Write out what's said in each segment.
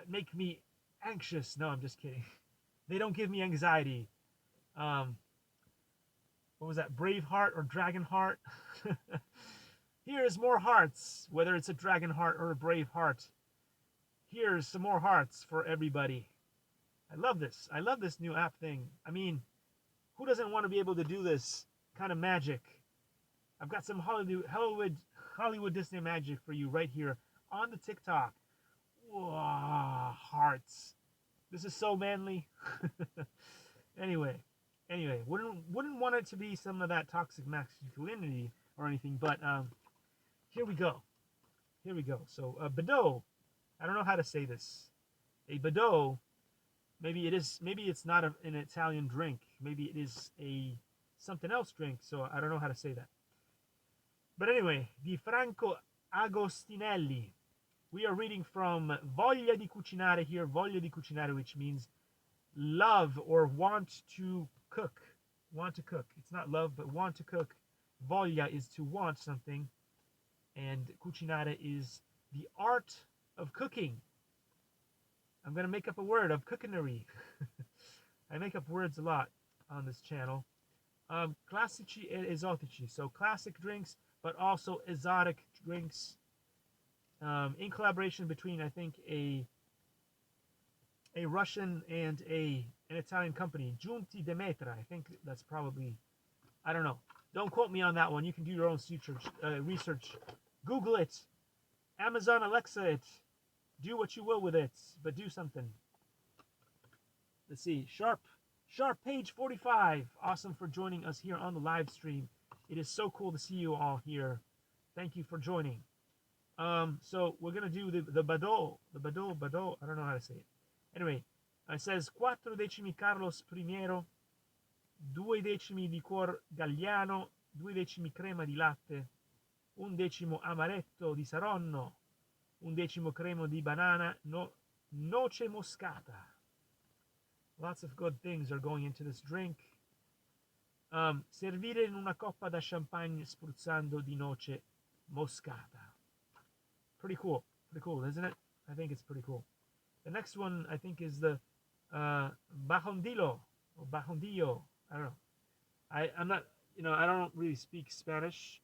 that make me anxious. No, I'm just kidding. They don't give me anxiety. Um, what was that? Brave heart or dragon heart? Here's more hearts, whether it's a dragon heart or a brave heart. Here's some more hearts for everybody. I love this. I love this new app thing. I mean, who doesn't want to be able to do this kind of magic? I've got some Hollywood Disney magic for you right here on the TikTok. Whoa, hearts. This is so manly. anyway, wouldn't want it to be some of that toxic masculinity or anything, but here we go. Here we go. So Bordeaux. I don't know how to say this. A Bordeaux. Maybe it is. Maybe it's not an Italian drink. Maybe it is a something else drink. So I don't know how to say that. But anyway, di Franco Agostinelli. We are reading from Voglia di Cucinare here. Voglia di Cucinare, which means love or want to cook. Want to cook. It's not love, but want to cook. Voglia is to want something. And cucinare is the art of cooking. I'm going to make up a word of cookery. I make up words a lot on this channel. Classici e esotici. So classic drinks, but also exotic drinks. In collaboration between, I think, a Russian and an Italian company. Giunti Demetra. I think that's probably, I don't know. Don't quote me on that one. You can do your own research. Google it. Amazon Alexa it. Do what you will with it, but do something. Let's see. Sharp page 45. Awesome for joining us here on the live stream. It is so cool to see you all here. Thank you for joining. So we're gonna do the Bordeaux. I don't know how to say it. Anyway, it says 4 decimi Carlos Primiero, 2 decimi liquor Galliano, 2 decimi crema di latte, 1 decimo amaretto di Saronno, 1 decimo crema di banana, noce moscata. Lots of good things are going into this drink. Servire in una coppa da champagne spruzzando di noce moscata. Pretty cool, isn't it? I think it's pretty cool. The next one, I think, is the Bajondillo or Bajondillo. I don't know. I'm not, I don't really speak Spanish.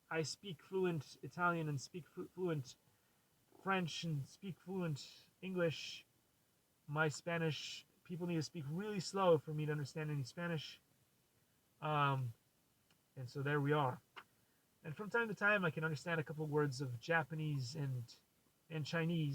I speak fluent Italian and speak fluent French and speak fluent English. My Spanish, people need to speak really slow for me to understand any Spanish. And so there we are. And from time to time, I can understand a couple of words of Japanese and Chinese.